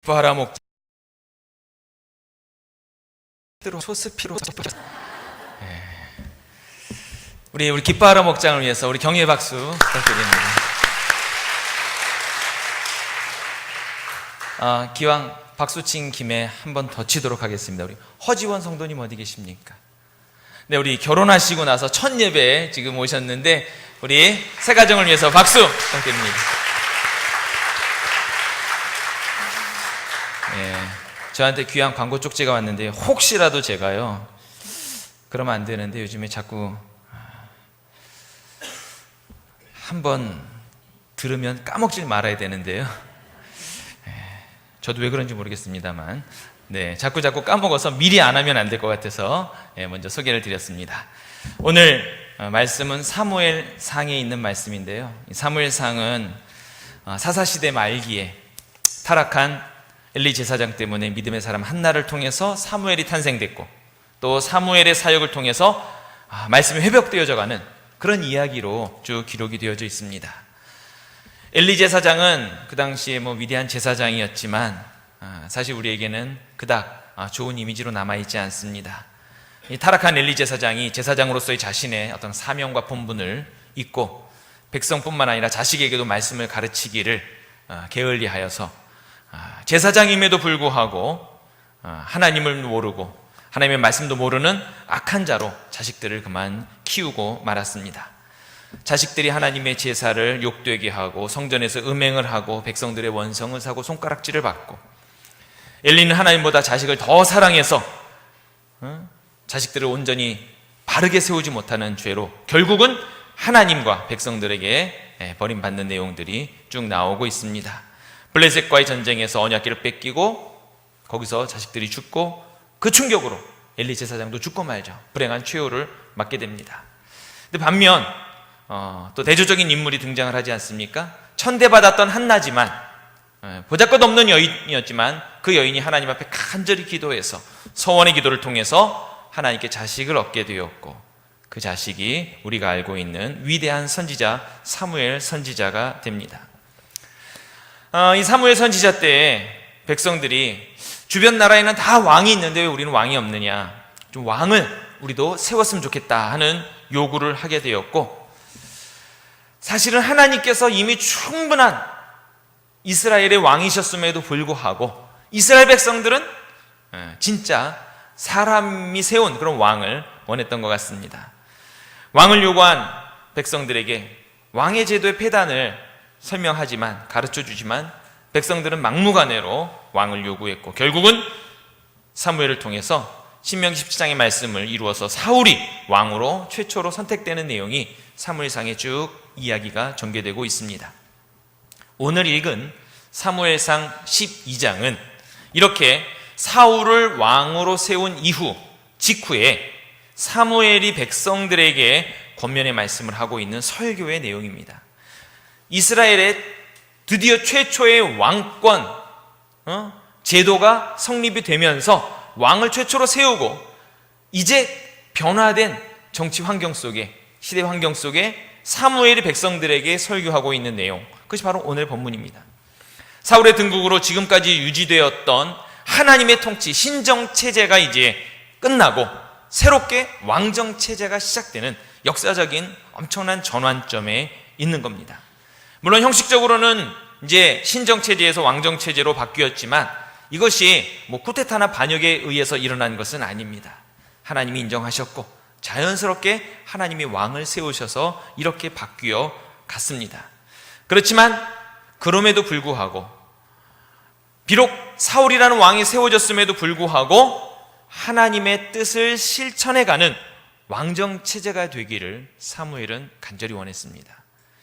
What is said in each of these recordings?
기뻐하라 목자 소스피로 우리 기뻐하라 목장을 위해서 우리 격려의 박수 부탁드립니다. 기왕 박수 친 김에 한 번 더 치도록 하겠습니다. 우리 허지원 성도님 어디 계십니까? 네, 우리 결혼하시고 나서 첫 예배에 지금 오셨는데 우리 새 가정을 위해서 박수 부탁드립니다. 저한테 귀한 광고 쪽지가 왔는데 혹시라도 제가요 그러면 안 되는데 요즘에 자꾸 한번 들으면 까먹질 말아야 되는데요. 저도 왜 그런지 모르겠습니다만 자꾸 까먹어서 미리 안 하면 안 될 것 같아서 먼저 소개를 드렸습니다. 오늘 말씀은 사무엘상에 있는 말씀인데요. 사무엘상은 사사시대 말기에 타락한 엘리 제사장 때문에 믿음의 사람 한나를 통해서 사무엘이 탄생됐고 또 사무엘의 사역을 통해서 말씀이 회복되어져가는 그런 이야기로 쭉 기록이 되어져 있습니다. 엘리 제사장은 그 당시에 위대한 제사장이었지만 사실 우리에게는 그닥 좋은 이미지로 남아있지 않습니다. 이 타락한 엘리 제사장이 제사장으로서의 자신의 어떤 사명과 본분을 잊고 백성뿐만 아니라 자식에게도 말씀을 가르치기를 게을리하여서 제사장임에도 불구하고 하나님을 모르고 하나님의 말씀도 모르는 악한 자로 자식들을 그만 키우고 말았습니다. 자식들이 하나님의 제사를 욕되게 하고 성전에서 음행을 하고 백성들의 원성을 사고 손가락질을 받고 엘리는 하나님보다 자식을 더 사랑해서 자식들을 온전히 바르게 세우지 못하는 죄로 결국은 하나님과 백성들에게 버림받는 내용들이 쭉 나오고 있습니다. 블레셋과의 전쟁에서 언약궤를 뺏기고 거기서 자식들이 죽고 그 충격으로 엘리 제사장도 죽고 말죠. 불행한 최후를 맞게 됩니다. 근데 반면 또 대조적인 인물이 등장을 하지 않습니까? 천대받았던 한나지만 보잘것없는 여인이었지만 그 여인이 하나님 앞에 간절히 기도해서 서원의 기도를 통해서 하나님께 자식을 얻게 되었고 그 자식이 우리가 알고 있는 위대한 선지자 사무엘 선지자가 됩니다. 이 사무엘 선지자 때 백성들이 주변 나라에는 다 왕이 있는데 왜 우리는 왕이 없느냐, 좀 왕을 우리도 세웠으면 좋겠다 하는 요구를 하게 되었고, 사실은 하나님께서 이미 충분한 이스라엘의 왕이셨음에도 불구하고 이스라엘 백성들은 진짜 사람이 세운 그런 왕을 원했던 것 같습니다. 왕을 요구한 백성들에게 왕의 제도의 폐단을 설명하지만 가르쳐주지만 백성들은 막무가내로 왕을 요구했고 결국은 사무엘을 통해서 신명기 17장의 말씀을 이루어서 사울이 왕으로 최초로 선택되는 내용이 사무엘상에 쭉 이야기가 전개되고 있습니다. 오늘 읽은 사무엘상 12장은 이렇게 사울을 왕으로 세운 직후에 사무엘이 백성들에게 권면의 말씀을 하고 있는 설교의 내용입니다. 이스라엘의 드디어 최초의 왕권 제도가 성립이 되면서 왕을 최초로 세우고 이제 변화된 정치 환경 속에, 시대 환경 속에 사무엘이 백성들에게 설교하고 있는 내용, 그것이 바로 오늘 본문입니다. 사울의 등극으로 지금까지 유지되었던 하나님의 통치 신정체제가 이제 끝나고 새롭게 왕정체제가 시작되는 역사적인 엄청난 전환점에 있는 겁니다. 물론 형식적으로는 이제 신정체제에서 왕정체제로 바뀌었지만 이것이 쿠데타나 반역에 의해서 일어난 것은 아닙니다. 하나님이 인정하셨고 자연스럽게 하나님이 왕을 세우셔서 이렇게 바뀌어 갔습니다. 그렇지만 그럼에도 불구하고 비록 사울이라는 왕이 세워졌음에도 불구하고 하나님의 뜻을 실천해가는 왕정체제가 되기를 사무엘은 간절히 원했습니다.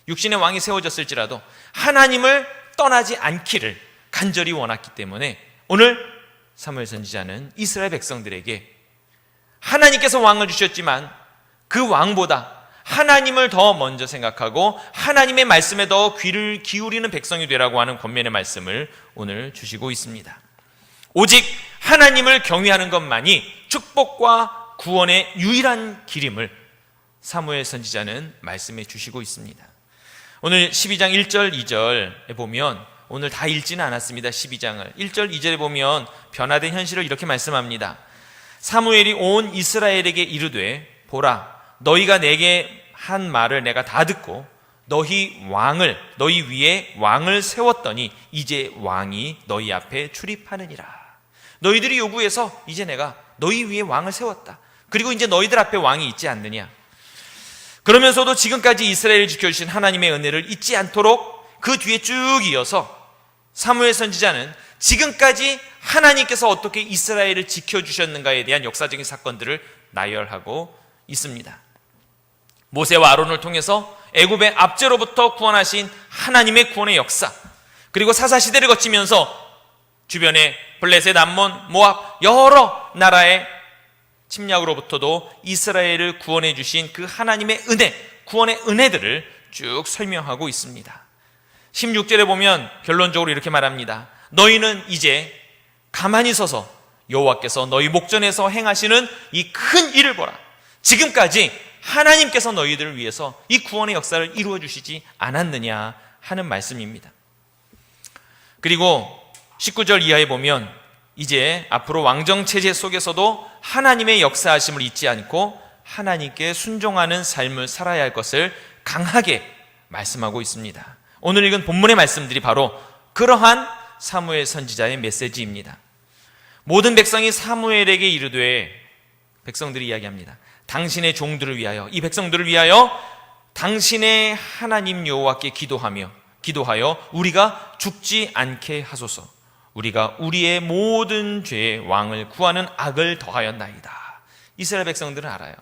육신의 왕이 세워졌을지라도 하나님을 떠나지 않기를 간절히 원했기 때문에 오늘 사무엘 선지자는 이스라엘 백성들에게 하나님께서 왕을 주셨지만 그 왕보다 하나님을 더 먼저 생각하고 하나님의 말씀에 더 귀를 기울이는 백성이 되라고 하는 권면의 말씀을 오늘 주시고 있습니다. 오직 하나님을 경외하는 것만이 축복과 구원의 유일한 길임을 사무엘 선지자는 말씀해 주시고 있습니다. 오늘 12장 1절 2절에 보면 오늘 다 읽지는 않았습니다. 12장을 1절 2절에 보면 변화된 현실을 이렇게 말씀합니다. 사무엘이 온 이스라엘에게 이르되 보라, 너희가 내게 한 말을 내가 다 듣고 너희 위에 왕을 세웠더니 이제 왕이 너희 앞에 출입하느니라. 너희들이 요구해서 이제 내가 너희 위에 왕을 세웠다. 그리고 이제 너희들 앞에 왕이 있지 않느냐. 그러면서도 지금까지 이스라엘을 지켜주신 하나님의 은혜를 잊지 않도록 그 뒤에 쭉 이어서 사무엘 선지자는 지금까지 하나님께서 어떻게 이스라엘을 지켜주셨는가에 대한 역사적인 사건들을 나열하고 있습니다. 모세와 아론을 통해서 애굽의 압제로부터 구원하신 하나님의 구원의 역사, 그리고 사사시대를 거치면서 주변에 블레셋, 암몬, 모압 여러 나라의 침략으로부터도 이스라엘을 구원해 주신 그 하나님의 은혜, 구원의 은혜들을 쭉 설명하고 있습니다. 16절에 보면 결론적으로 이렇게 말합니다. 너희는 이제 가만히 서서 여호와께서 너희 목전에서 행하시는 이 큰 일을 보라. 지금까지 하나님께서 너희들을 위해서 이 구원의 역사를 이루어 주시지 않았느냐 하는 말씀입니다. 그리고 19절 이하에 보면 이제 앞으로 왕정체제 속에서도 하나님의 역사하심을 잊지 않고 하나님께 순종하는 삶을 살아야 할 것을 강하게 말씀하고 있습니다. 오늘 읽은 본문의 말씀들이 바로 그러한 사무엘 선지자의 메시지입니다. 모든 백성이 사무엘에게 이르되, 백성들이 이야기합니다. 당신의 종들을 위하여, 이 백성들을 위하여 당신의 하나님 여호와께 기도하여 우리가 죽지 않게 하소서. 우리가 우리의 모든 죄의 왕을 구하는 악을 더하였나이다. 이스라엘 백성들은 알아요.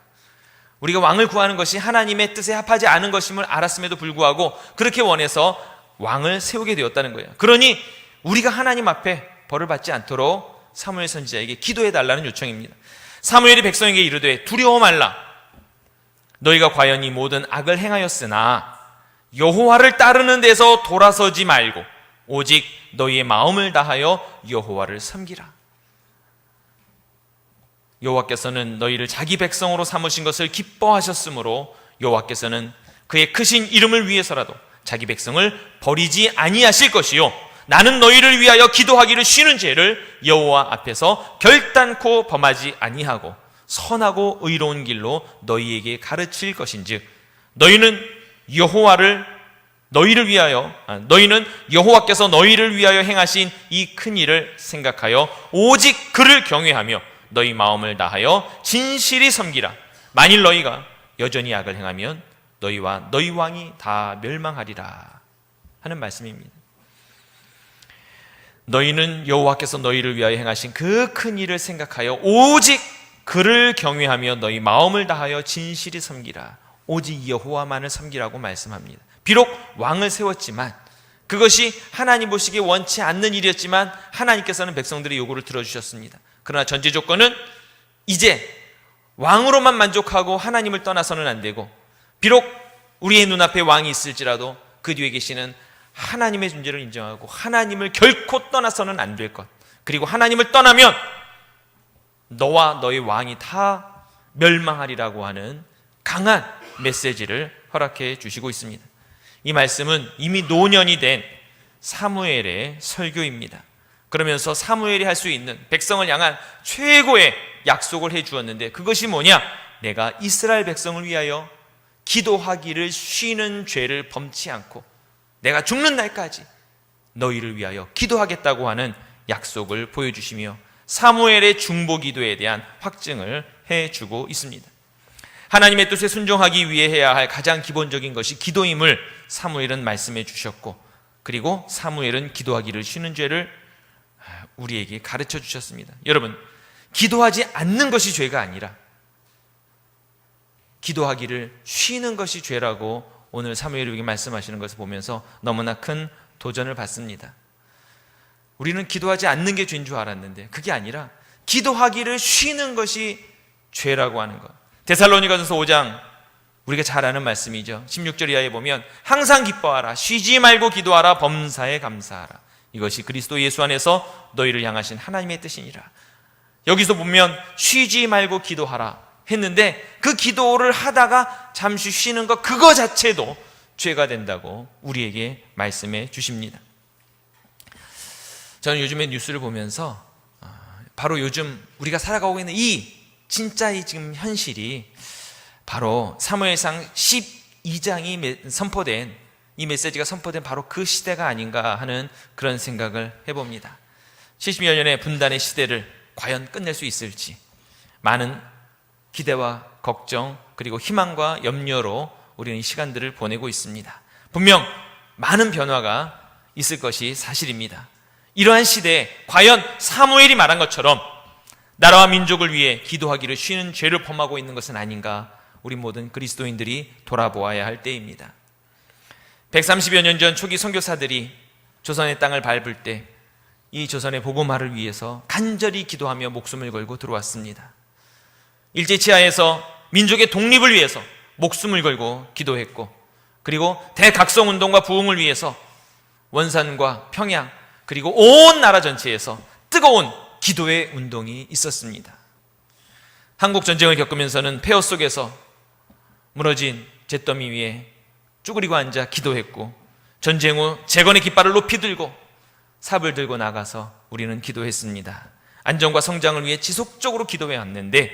우리가 왕을 구하는 것이 하나님의 뜻에 합하지 않은 것임을 알았음에도 불구하고 그렇게 원해서 왕을 세우게 되었다는 거예요. 그러니 우리가 하나님 앞에 벌을 받지 않도록 사무엘 선지자에게 기도해 달라는 요청입니다. 사무엘이 백성에게 이르되 두려워 말라. 너희가 과연 이 모든 악을 행하였으나 여호와를 따르는 데서 돌아서지 말고 오직 너희의 마음을 다하여 여호와를 섬기라. 여호와께서는 너희를 자기 백성으로 삼으신 것을 기뻐하셨으므로 여호와께서는 그의 크신 이름을 위해서라도 자기 백성을 버리지 아니하실 것이요, 나는 너희를 위하여 기도하기를 쉬는 죄를 여호와 앞에서 결단코 범하지 아니하고 선하고 의로운 길로 너희에게 가르칠 것인즉 너희는 여호와께서 너희를 위하여 행하신 이 큰 일을 생각하여 오직 그를 경외하며 너희 마음을 다하여 진실이 섬기라. 만일 너희가 여전히 악을 행하면 너희와 너희 왕이 다 멸망하리라 하는 말씀입니다. 너희는 여호와께서 너희를 위하여 행하신 그 큰 일을 생각하여 오직 그를 경외하며 너희 마음을 다하여 진실이 섬기라. 오직 여호와만을 섬기라고 말씀합니다. 비록 왕을 세웠지만 그것이 하나님 보시기에 원치 않는 일이었지만 하나님께서는 백성들의 요구를 들어주셨습니다. 그러나 전제 조건은 이제 왕으로만 만족하고 하나님을 떠나서는 안 되고, 비록 우리의 눈앞에 왕이 있을지라도 그 뒤에 계시는 하나님의 존재를 인정하고 하나님을 결코 떠나서는 안 될 것, 그리고 하나님을 떠나면 너와 너의 왕이 다 멸망하리라고 하는 강한 메시지를 허락해 주시고 있습니다. 이 말씀은 이미 노년이 된 사무엘의 설교입니다. 그러면서 사무엘이 할 수 있는 백성을 향한 최고의 약속을 해 주었는데, 그것이 뭐냐? 내가 이스라엘 백성을 위하여 기도하기를 쉬는 죄를 범치 않고 내가 죽는 날까지 너희를 위하여 기도하겠다고 하는 약속을 보여주시며 사무엘의 중보기도에 대한 확증을 해주고 있습니다. 하나님의 뜻에 순종하기 위해 해야 할 가장 기본적인 것이 기도임을 사무엘은 말씀해 주셨고, 그리고 사무엘은 기도하기를 쉬는 죄를 우리에게 가르쳐 주셨습니다. 여러분, 기도하지 않는 것이 죄가 아니라 기도하기를 쉬는 것이 죄라고 오늘 사무엘에게 말씀하시는 것을 보면서 너무나 큰 도전을 받습니다. 우리는 기도하지 않는 게 죄인 줄 알았는데 그게 아니라 기도하기를 쉬는 것이 죄라고 하는 것. 데살로니가전서 5장 우리가 잘 아는 말씀이죠. 16절 이하에 보면 항상 기뻐하라, 쉬지 말고 기도하라, 범사에 감사하라. 이것이 그리스도 예수 안에서 너희를 향하신 하나님의 뜻이니라. 여기서 보면 쉬지 말고 기도하라 했는데 그 기도를 하다가 잠시 쉬는 것, 그거 자체도 죄가 된다고 우리에게 말씀해 주십니다. 저는 요즘에 뉴스를 보면서 바로 요즘 우리가 살아가고 있는 진짜 지금 현실이 바로 사무엘상 12장이 선포된, 이 메시지가 선포된 바로 그 시대가 아닌가 하는 그런 생각을 해봅니다. 70여 년의 분단의 시대를 과연 끝낼 수 있을지 많은 기대와 걱정 그리고 희망과 염려로 우리는 이 시간들을 보내고 있습니다. 분명 많은 변화가 있을 것이 사실입니다. 이러한 시대에 과연 사무엘이 말한 것처럼 나라와 민족을 위해 기도하기를 쉬는 죄를 범하고 있는 것은 아닌가, 우리 모든 그리스도인들이 돌아보아야 할 때입니다. 130여 년 전 초기 선교사들이 조선의 땅을 밟을 때 이 조선의 복음화를 위해서 간절히 기도하며 목숨을 걸고 들어왔습니다. 일제치하에서 민족의 독립을 위해서 목숨을 걸고 기도했고, 그리고 대각성운동과 부흥을 위해서 원산과 평양 그리고 온 나라 전체에서 뜨거운 기도의 운동이 있었습니다. 한국 전쟁을 겪으면서는 폐허 속에서 무너진 잿더미 위에 쭈그리고 앉아 기도했고, 전쟁 후 재건의 깃발을 높이 들고 삽을 들고 나가서 우리는 기도했습니다. 안정과 성장을 위해 지속적으로 기도해 왔는데,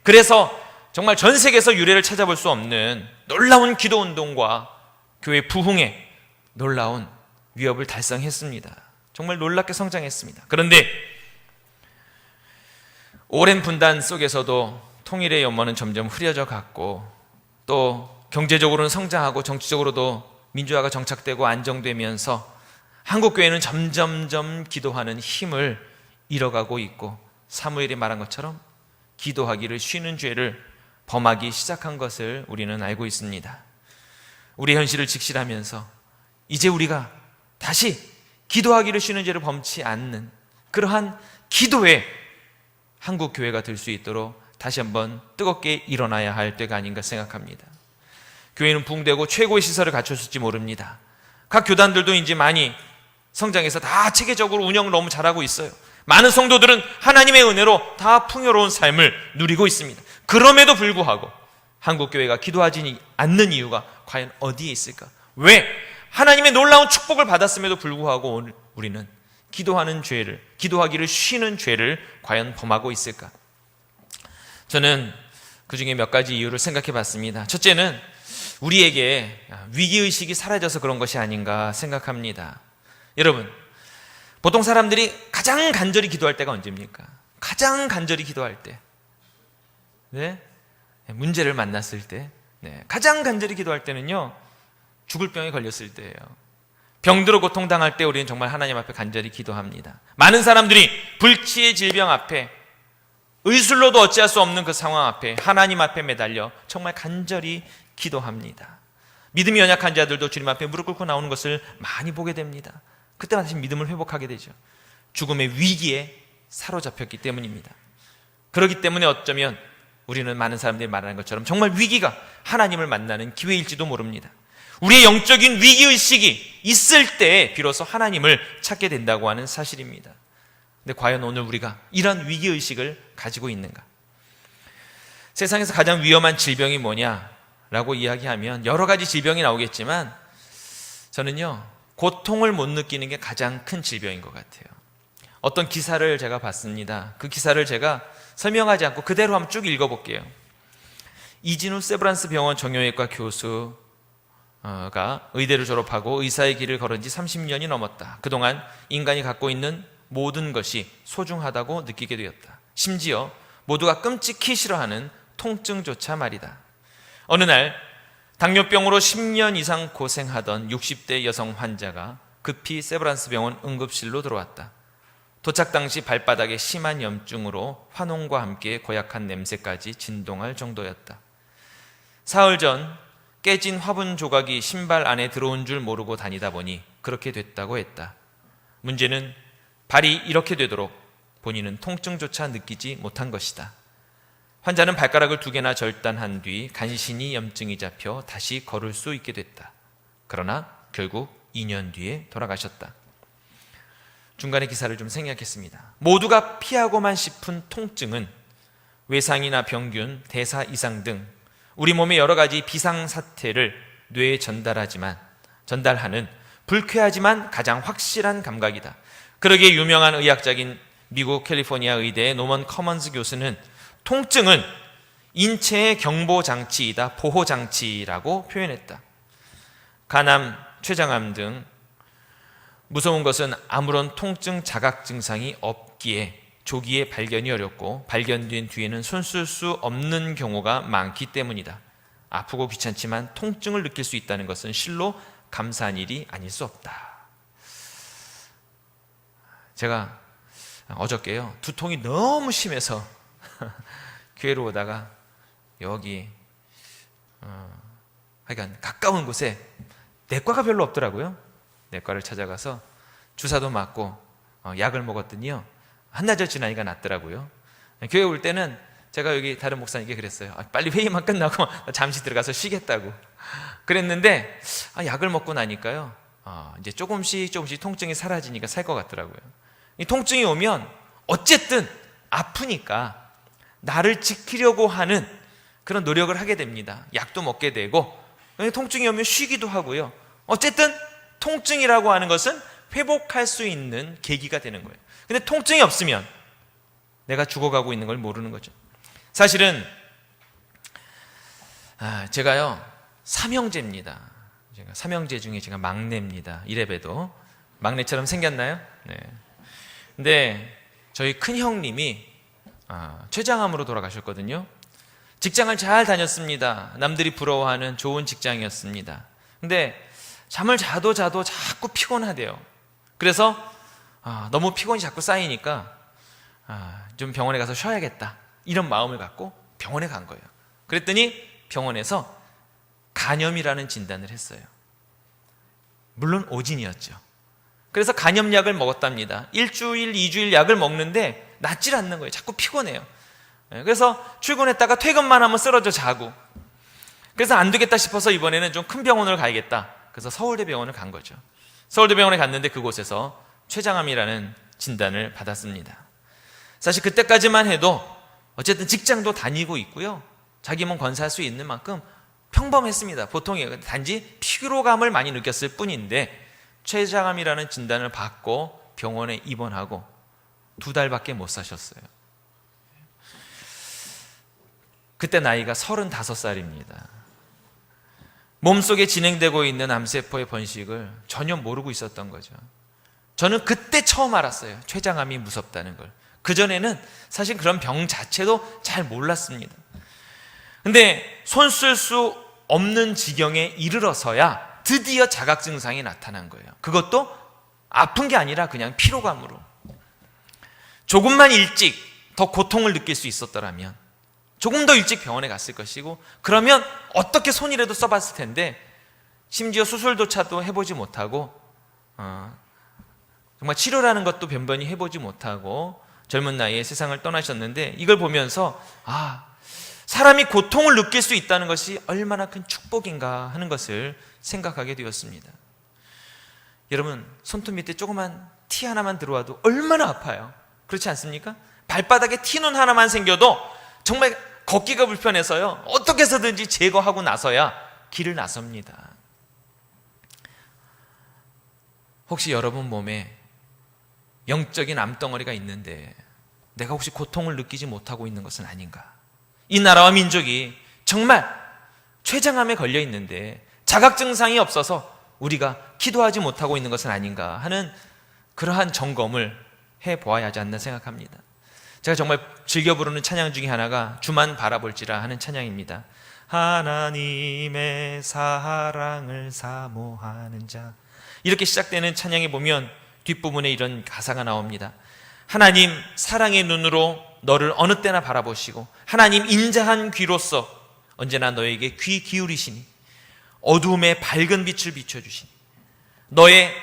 그래서 정말 전 세계에서 유례를 찾아볼 수 없는 놀라운 기도 운동과 교회 부흥의 놀라운 위협을 달성했습니다. 정말 놀랍게 성장했습니다. 그런데 오랜 분단 속에서도 통일의 연못은 점점 흐려져 갔고, 또 경제적으로는 성장하고 정치적으로도 민주화가 정착되고 안정되면서 한국교회는 점점점 기도하는 힘을 잃어가고 있고, 사무엘이 말한 것처럼 기도하기를 쉬는 죄를 범하기 시작한 것을 우리는 알고 있습니다. 우리 현실을 직시하면서 이제 우리가 다시 기도하기를 쉬는 죄를 범치 않는 그러한 기도의 한국교회가 될 수 있도록 다시 한번 뜨겁게 일어나야 할 때가 아닌가 생각합니다. 교회는 부흥되고 최고의 시설을 갖췄을지 모릅니다. 각 교단들도 이제 많이 성장해서 다 체계적으로 운영을 너무 잘하고 있어요. 많은 성도들은 하나님의 은혜로 다 풍요로운 삶을 누리고 있습니다. 그럼에도 불구하고 한국교회가 기도하지 않는 이유가 과연 어디에 있을까? 왜 하나님의 놀라운 축복을 받았음에도 불구하고 오늘 우리는 기도하기를 쉬는 죄를 과연 범하고 있을까? 저는 그 중에 몇 가지 이유를 생각해 봤습니다. 첫째는 우리에게 위기의식이 사라져서 그런 것이 아닌가 생각합니다. 여러분, 보통 사람들이 가장 간절히 기도할 때가 언제입니까? 가장 간절히 기도할 때, 문제를 만났을 때, 가장 간절히 기도할 때는요, 죽을 병에 걸렸을 때예요. 병들어 고통당할 때 우리는 정말 하나님 앞에 간절히 기도합니다. 많은 사람들이 불치의 질병 앞에, 의술로도 어찌할 수 없는 그 상황 앞에, 하나님 앞에 매달려 정말 간절히 기도합니다. 믿음이 연약한 자들도 주님 앞에 무릎 꿇고 나오는 것을 많이 보게 됩니다. 그때 다시 믿음을 회복하게 되죠. 죽음의 위기에 사로잡혔기 때문입니다. 그렇기 때문에 어쩌면 우리는 많은 사람들이 말하는 것처럼 정말 위기가 하나님을 만나는 기회일지도 모릅니다. 우리의 영적인 위기의식이 있을 때 비로소 하나님을 찾게 된다고 하는 사실입니다. 근데 과연 오늘 우리가 이런 위기의식을 가지고 있는가? 세상에서 가장 위험한 질병이 뭐냐라고 이야기하면 여러 가지 질병이 나오겠지만, 저는요, 고통을 못 느끼는 게 가장 큰 질병인 것 같아요. 어떤 기사를 제가 봤습니다. 그 기사를 제가 설명하지 않고 그대로 한번 쭉 읽어볼게요. 이진우 세브란스 병원 정형외과 교수가 의대를 졸업하고 의사의 길을 걸은 지 30년이 넘었다. 그동안 인간이 갖고 있는 모든 것이 소중하다고 느끼게 되었다. 심지어 모두가 끔찍히 싫어하는 통증조차 말이다. 어느 날 당뇨병으로 10년 이상 고생하던 60대 여성 환자가 급히 세브란스 병원 응급실로 들어왔다. 도착 당시 발바닥에 심한 염증으로 화농과 함께 고약한 냄새까지 진동할 정도였다. 사흘 전 깨진 화분 조각이 신발 안에 들어온 줄 모르고 다니다 보니 그렇게 됐다고 했다. 문제는 발이 이렇게 되도록 본인은 통증조차 느끼지 못한 것이다. 환자는 발가락을 2개나 절단한 뒤 간신히 염증이 잡혀 다시 걸을 수 있게 됐다. 그러나 결국 2년 뒤에 돌아가셨다. 중간에 기사를 좀 생략했습니다. 모두가 피하고만 싶은 통증은 외상이나 병균, 대사 이상 등 우리 몸의 여러 가지 비상사태를 뇌에 전달하는 불쾌하지만 가장 확실한 감각이다. 그러기에 유명한 의학자인 미국 캘리포니아 의대의 노먼 커먼스 교수는 통증은 인체의 경보장치이다, 보호장치라고 표현했다. 간암, 췌장암 등 무서운 것은 아무런 통증 자각 증상이 없기에 조기에 발견이 어렵고 발견된 뒤에는 손쓸 수 없는 경우가 많기 때문이다. 아프고 귀찮지만 통증을 느낄 수 있다는 것은 실로 감사한 일이 아닐 수 없다. 제가 어저께요, 두통이 너무 심해서 교회로 오다가 여기 하여간 가까운 곳에 내과가 별로 없더라고요. 내과를 찾아가서 주사도 맞고 약을 먹었더니요, 한나절 지나니까 낫더라고요. 교회 올 때는 제가 여기 다른 목사님께 그랬어요. 빨리 회의만 끝나고 잠시 들어가서 쉬겠다고 그랬는데, 약을 먹고 나니까요, 이제 조금씩 통증이 사라지니까 살 것 같더라고요. 이 통증이 오면 어쨌든 아프니까 나를 지키려고 하는 그런 노력을 하게 됩니다. 약도 먹게 되고, 통증이 오면 쉬기도 하고요. 어쨌든 통증이라고 하는 것은 회복할 수 있는 계기가 되는 거예요. 근데 통증이 없으면 내가 죽어가고 있는 걸 모르는 거죠. 사실은 제가요, 삼형제입니다. 제가 삼형제 중에 제가 막내입니다. 이래봬도 막내처럼 생겼나요? 네. 근데 저희 큰 형님이 췌장암으로 돌아가셨거든요. 직장을 잘 다녔습니다. 남들이 부러워하는 좋은 직장이었습니다. 근데 잠을 자도 자꾸 피곤하대요. 그래서 너무 피곤이 자꾸 쌓이니까 좀 병원에 가서 쉬어야겠다, 이런 마음을 갖고 병원에 간 거예요. 그랬더니 병원에서 간염이라는 진단을 했어요. 물론 오진이었죠. 그래서 간염약을 먹었답니다. 1주일, 2주일 약을 먹는데 낫질 않는 거예요. 자꾸 피곤해요. 그래서 출근했다가 퇴근만 하면 쓰러져 자고, 그래서 안 되겠다 싶어서 이번에는 좀 큰 병원을 가야겠다. 그래서 서울대병원을 간 거죠. 서울대병원에 갔는데 그곳에서 췌장암이라는 진단을 받았습니다. 사실 그때까지만 해도 어쨌든 직장도 다니고 있고요, 자기 몸 건사할 수 있는 만큼 평범했습니다. 보통이에요. 단지 피로감을 많이 느꼈을 뿐인데 췌장암이라는 진단을 받고 병원에 입원하고 2달밖에 못 사셨어요. 그때 나이가 35살입니다. 몸속에 진행되고 있는 암세포의 번식을 전혀 모르고 있었던 거죠. 저는 그때 처음 알았어요, 췌장암이 무섭다는 걸. 그전에는 사실 그런 병 자체도 잘 몰랐습니다. 근데 손 쓸 수 없는 지경에 이르러서야 드디어 자각 증상이 나타난 거예요. 그것도 아픈 게 아니라 그냥 피로감으로. 조금만 일찍 더 고통을 느낄 수 있었더라면 조금 더 일찍 병원에 갔을 것이고, 그러면 어떻게 손이라도 써봤을 텐데, 심지어 수술조차도 해보지 못하고 정말 치료라는 것도 변변히 해보지 못하고 젊은 나이에 세상을 떠나셨는데, 이걸 보면서 사람이 고통을 느낄 수 있다는 것이 얼마나 큰 축복인가 하는 것을 생각하게 되었습니다. 여러분, 손톱 밑에 조그만 티 하나만 들어와도 얼마나 아파요. 그렇지 않습니까? 발바닥에 티눈 하나만 생겨도 정말 걷기가 불편해서요, 어떻게 해서든지 제거하고 나서야 길을 나섭니다. 혹시 여러분 몸에 영적인 암덩어리가 있는데 내가 혹시 고통을 느끼지 못하고 있는 것은 아닌가? 이 나라와 민족이 정말 췌장암에 걸려 있는데 자각 증상이 없어서 우리가 기도하지 못하고 있는 것은 아닌가 하는 그러한 점검을 해보아야 하지 않나 생각합니다. 제가 정말 즐겨 부르는 찬양 중에 하나가 주만 바라볼지라 하는 찬양입니다. 하나님의 사랑을 사모하는 자, 이렇게 시작되는 찬양에 보면 뒷부분에 이런 가사가 나옵니다. 하나님 사랑의 눈으로 너를 어느 때나 바라보시고, 하나님 인자한 귀로서 언제나 너에게 귀 기울이시니, 어두움에 밝은 빛을 비춰주시니, 너의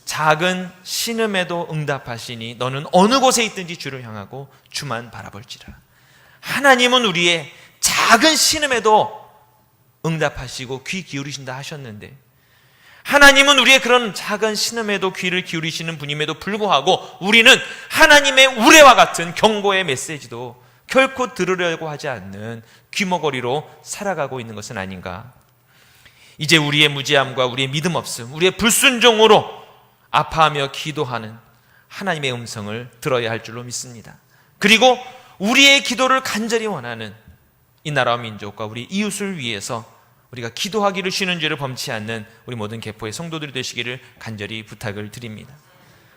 작은 신음에도 응답하시니 너는 어느 곳에 있든지 주를 향하고 주만 바라볼지라. 하나님은 우리의 작은 신음에도 응답하시고 귀 기울이신다 하셨는데, 하나님은 우리의 그런 작은 신음에도 귀를 기울이시는 분임에도 불구하고 우리는 하나님의 우레와 같은 경고의 메시지도 결코 들으려고 하지 않는 귀머거리로 살아가고 있는 것은 아닌가. 이제 우리의 무지함과 우리의 믿음 없음, 우리의 불순종으로 아파하며 기도하는 하나님의 음성을 들어야 할 줄로 믿습니다. 그리고 우리의 기도를 간절히 원하는 이 나라와 민족과 우리 이웃을 위해서 우리가 기도하기를 쉬는 죄를 범치 않는 우리 모든 개포의 성도들이 되시기를 간절히 부탁을 드립니다.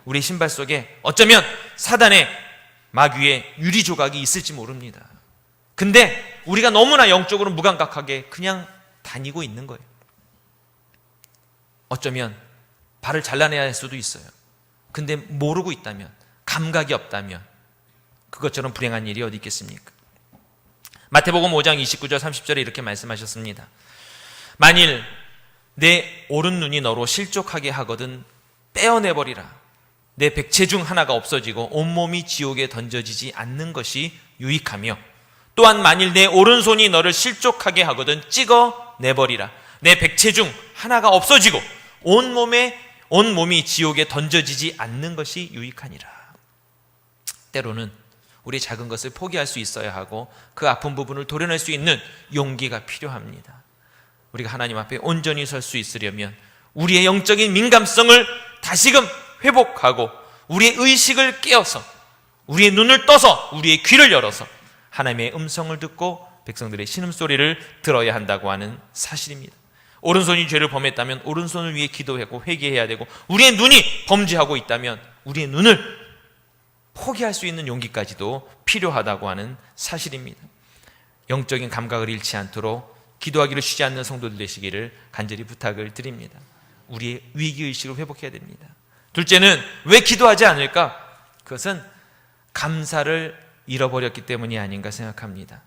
우리 신발 속에 어쩌면 사단의 마귀의 유리 조각이 있을지 모릅니다. 근데 우리가 너무나 영적으로 무감각하게 그냥 다니고 있는 거예요. 어쩌면 발을 잘라내야 할 수도 있어요. 근데 모르고 있다면, 감각이 없다면 그것처럼 불행한 일이 어디 있겠습니까? 마태복음 5장 29절 30절에 이렇게 말씀하셨습니다. 만일 내 오른 눈이 너로 실족하게 하거든 빼어내버리라. 내 백체 중 하나가 없어지고 온몸이 지옥에 던져지지 않는 것이 유익하며, 또한 만일 내 오른손이 너를 실족하게 하거든 찍어내버리라. 내 백체 중 하나가 없어지고 온몸이 지옥에 던져지지 않는 것이 유익하니라. 때로는 우리 작은 것을 포기할 수 있어야 하고 그 아픈 부분을 도려낼 수 있는 용기가 필요합니다. 우리가 하나님 앞에 온전히 설 수 있으려면 우리의 영적인 민감성을 다시금 회복하고 우리의 의식을 깨어서 우리의 눈을 떠서 우리의 귀를 열어서 하나님의 음성을 듣고 백성들의 신음소리를 들어야 한다고 하는 사실입니다. 오른손이 죄를 범했다면 오른손을 위해 기도하고 회개해야 되고, 우리의 눈이 범죄하고 있다면 우리의 눈을 포기할 수 있는 용기까지도 필요하다고 하는 사실입니다. 영적인 감각을 잃지 않도록 기도하기를 쉬지 않는 성도들 되시기를 간절히 부탁을 드립니다. 우리의 위기의식을 회복해야 됩니다. 둘째는 왜 기도하지 않을까? 그것은 감사를 잃어버렸기 때문이 아닌가 생각합니다.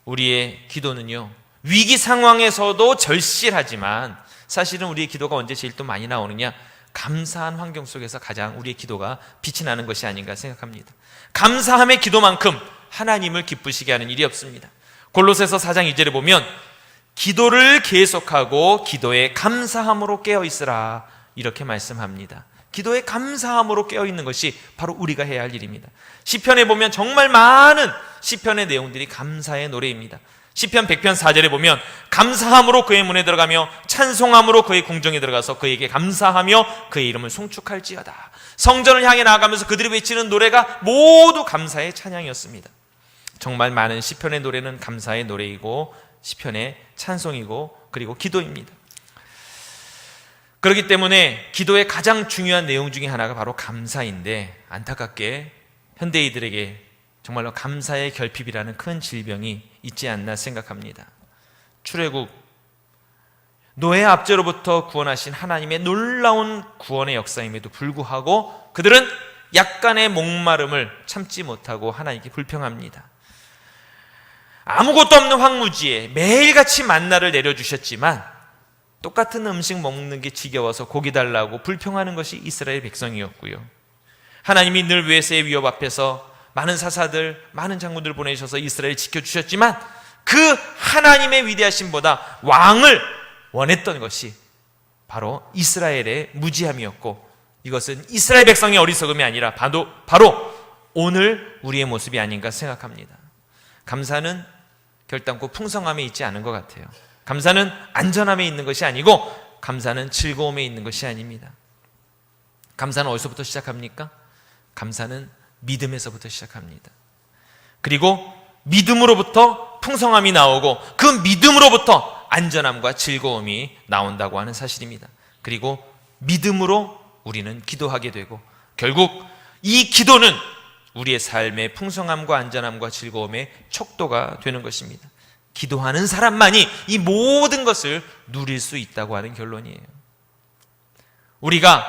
우리의 기도는요, 위기 상황에서도 절실하지만 사실은 우리의 기도가 언제 제일 또 많이 나오느냐? 감사한 환경 속에서 가장 우리의 기도가 빛이 나는 것이 아닌가 생각합니다. 감사함의 기도만큼 하나님을 기쁘시게 하는 일이 없습니다. 골로새서 4장 2절에 보면 기도를 계속하고 기도에 감사함으로 깨어있으라 이렇게 말씀합니다. 기도에 감사함으로 깨어있는 것이 바로 우리가 해야 할 일입니다. 시편에 보면 정말 많은 시편의 내용들이 감사의 노래입니다. 시편 100편 4절에 보면 감사함으로 그의 문에 들어가며 찬송함으로 그의 궁정에 들어가서 그에게 감사하며 그의 이름을 송축할지어다. 성전을 향해 나아가면서 그들이 외치는 노래가 모두 감사의 찬양이었습니다. 정말 많은 시편의 노래는 감사의 노래이고 시편의 찬송이고 그리고 기도입니다. 그렇기 때문에 기도의 가장 중요한 내용 중에 하나가 바로 감사인데, 안타깝게 현대인들에게 정말로 감사의 결핍이라는 큰 질병이 있지 않나 생각합니다. 출애굽 노예 압제로부터 구원하신 하나님의 놀라운 구원의 역사임에도 불구하고 그들은 약간의 목마름을 참지 못하고 하나님께 불평합니다. 아무것도 없는 황무지에 매일같이 만나를 내려주셨지만 똑같은 음식 먹는 게 지겨워서 고기 달라고 불평하는 것이 이스라엘 백성이었고요. 하나님이 늘 외세의 위협 앞에서 많은 사사들, 많은 장군들을 보내셔서 이스라엘을 지켜주셨지만 그 하나님의 위대하심보다 왕을 원했던 것이 바로 이스라엘의 무지함이었고, 이것은 이스라엘 백성의 어리석음이 아니라 바로 오늘 우리의 모습이 아닌가 생각합니다. 감사는 결단코 풍성함에 있지 않은 것 같아요. 감사는 안전함에 있는 것이 아니고 감사는 즐거움에 있는 것이 아닙니다. 감사는 어디서부터 시작합니까? 감사는 믿음에서부터 시작합니다. 그리고 믿음으로부터 풍성함이 나오고 그 믿음으로부터 안전함과 즐거움이 나온다고 하는 사실입니다. 그리고 믿음으로 우리는 기도하게 되고 결국 이 기도는 우리의 삶의 풍성함과 안전함과 즐거움의 척도가 되는 것입니다. 기도하는 사람만이 이 모든 것을 누릴 수 있다고 하는 결론이에요. 우리가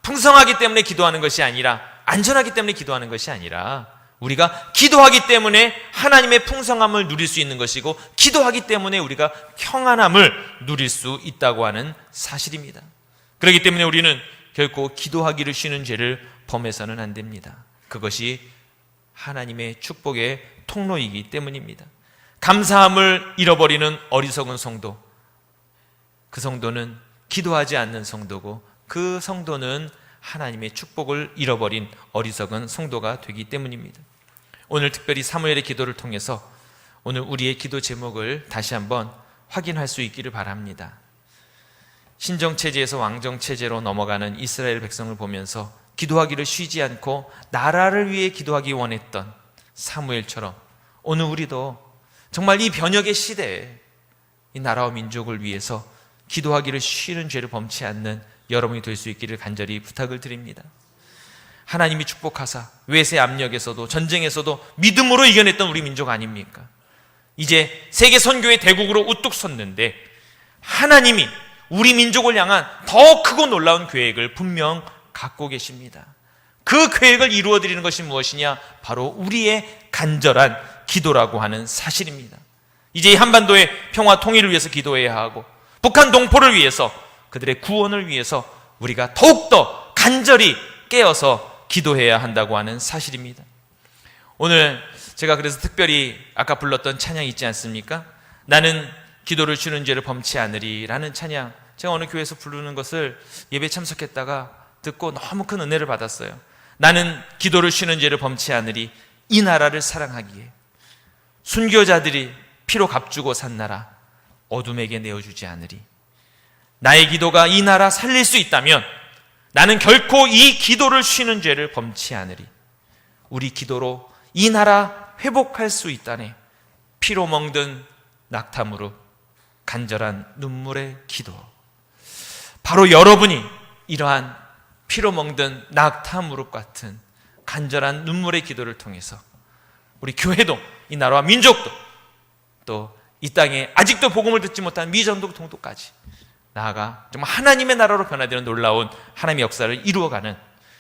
풍성하기 때문에 기도하는 것이 아니라, 안전하기 때문에 기도하는 것이 아니라, 우리가 기도하기 때문에 하나님의 풍성함을 누릴 수 있는 것이고 기도하기 때문에 우리가 평안함을 누릴 수 있다고 하는 사실입니다. 그렇기 때문에 우리는 결코 기도하기를 쉬는 죄를 범해서는 안 됩니다. 그것이 하나님의 축복의 통로이기 때문입니다. 감사함을 잃어버리는 어리석은 성도, 그 성도는 기도하지 않는 성도고 그 성도는 하나님의 축복을 잃어버린 어리석은 성도가 되기 때문입니다. 오늘 특별히 사무엘의 기도를 통해서 오늘 우리의 기도 제목을 다시 한번 확인할 수 있기를 바랍니다. 신정체제에서 왕정체제로 넘어가는 이스라엘 백성을 보면서 기도하기를 쉬지 않고 나라를 위해 기도하기 원했던 사무엘처럼 오늘 우리도 정말 이 변혁의 시대에 이 나라와 민족을 위해서 기도하기를 쉬는 죄를 범치 않는 여러분이 될 수 있기를 간절히 부탁을 드립니다. 하나님이 축복하사 외세 압력에서도 전쟁에서도 믿음으로 이겨냈던 우리 민족 아닙니까? 이제 세계 선교의 대국으로 우뚝 섰는데 하나님이 우리 민족을 향한 더 크고 놀라운 계획을 분명 갖고 계십니다. 그 계획을 이루어드리는 것이 무엇이냐? 바로 우리의 간절한 기도라고 하는 사실입니다. 이제 이 한반도의 평화 통일을 위해서 기도해야 하고 북한 동포를 위해서 그들의 구원을 위해서 우리가 더욱더 간절히 깨어서 기도해야 한다고 하는 사실입니다. 오늘 제가 그래서 특별히 아까 불렀던 찬양 있지 않습니까? 나는 기도를 쉬는 죄를 범치 않으리라는 찬양, 제가 어느 교회에서 부르는 것을 예배 참석했다가 듣고 너무 큰 은혜를 받았어요. 나는 기도를 쉬는 죄를 범치 않으리, 이 나라를 사랑하기에 순교자들이 피로 값주고 산 나라 어둠에게 내어주지 않으리. 나의 기도가 이 나라 살릴 수 있다면 나는 결코 이 기도를 쉬는 죄를 범치 않으리. 우리 기도로 이 나라 회복할 수 있다네. 피로 멍든 낙타무릎, 간절한 눈물의 기도. 바로 여러분이 이러한 피로 멍든 낙타무릎 같은 간절한 눈물의 기도를 통해서 우리 교회도 이 나라와 민족도 또 이 땅에 아직도 복음을 듣지 못한 미전도 통도까지 나아가 정말 하나님의 나라로 변화되는 놀라운 하나님의 역사를 이루어가는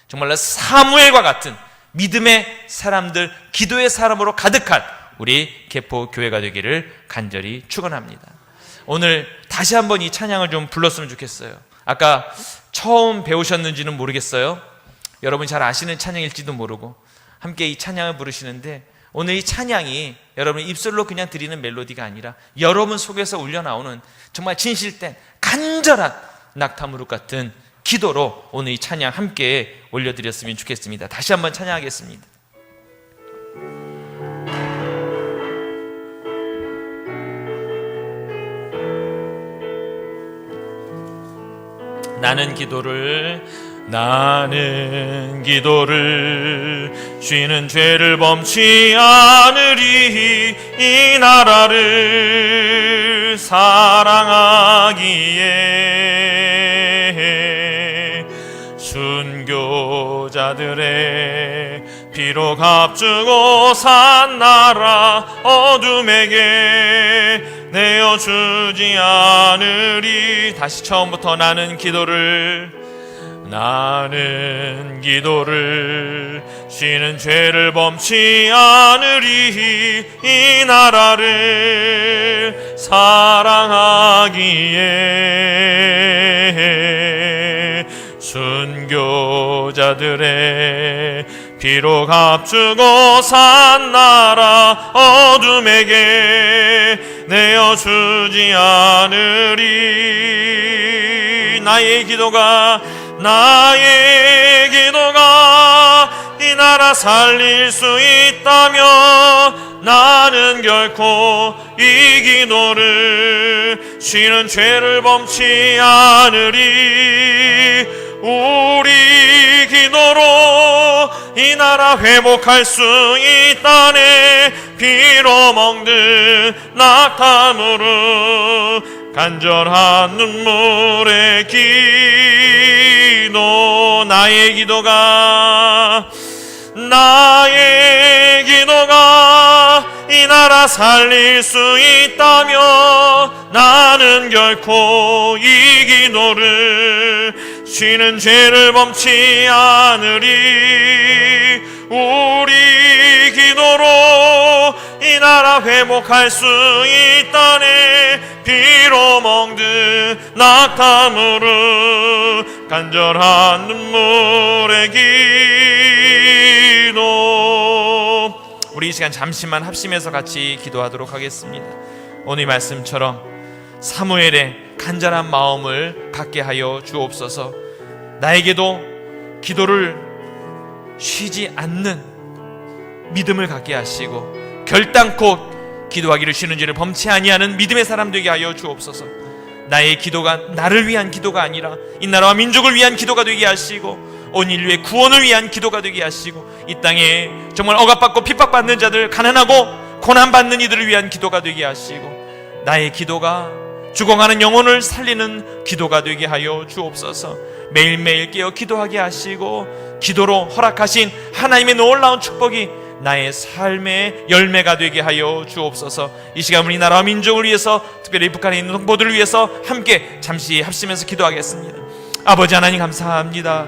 정말로 사무엘과 같은 믿음의 사람들, 기도의 사람으로 가득한 우리 개포 교회가 되기를 간절히 축원합니다. 오늘 다시 한번 이 찬양을 좀 불렀으면 좋겠어요. 아까 처음 배우셨는지는 모르겠어요. 여러분이 잘 아시는 찬양일지도 모르고 함께 이 찬양을 부르시는데, 오늘 이 찬양이 여러분 입술로 그냥 드리는 멜로디가 아니라 여러분 속에서 울려나오는 정말 진실된 간절한 낙타무릎 같은 기도로 오늘 이 찬양 함께 올려드렸으면 좋겠습니다. 다시 한번 찬양하겠습니다. 나는 기도를 쉬는 죄를 범치 않으리. 이 나라를 사랑하기에 순교자들의 피로 값주고 산 나라 어둠에게 내어주지 않으리. 다시 처음부터 나는 기도를 쉬는 죄를 범치 않으리. 이 나라를 사랑하기에 순교자들의 피로 값주고 산 나라 어둠에게 내어주지 않으리. 나의 기도가 이 나라 살릴 수 있다면 나는 결코 이 기도를 쉬는 죄를 범치 않으리. 우리 기도로 이 나라 회복할 수 있다네. 피로 멍든 낙타무릎, 간절한 눈물의 기도. 나의 기도가 이 나라 살릴 수 있다면 나는 결코 이 기도를 쉬는 죄를 범치 않으리. 우리 기도로 이 나라 회복할 수 있다네. 피로 멍든 낙타무릎, 간절한 눈물의 기도. 우리 이 시간 잠시만 합심해서 같이 기도하도록 하겠습니다. 오늘 이 말씀처럼 사무엘의 간절한 마음을 갖게 하여 주옵소서. 나에게도 기도를 쉬지 않는 믿음을 갖게 하시고 결단코 기도하기를 쉬는 죄를 범치 아니하는 믿음의 사람 되게 하여 주옵소서. 나의 기도가 나를 위한 기도가 아니라 이 나라와 민족을 위한 기도가 되게 하시고 온 인류의 구원을 위한 기도가 되게 하시고 이 땅에 정말 억압받고 핍박받는 자들, 가난하고 고난받는 이들을 위한 기도가 되게 하시고 나의 기도가 죽어가는 영혼을 살리는 기도가 되게 하여 주옵소서. 매일매일 깨어 기도하게 하시고 기도로 허락하신 하나님의 놀라운 축복이 나의 삶의 열매가 되게 하여 주옵소서. 이 시간 우리 나라와 민족을 위해서, 특별히 북한에 있는 동포들을 위해서 함께 잠시 합심해서 기도하겠습니다. 아버지 하나님 감사합니다.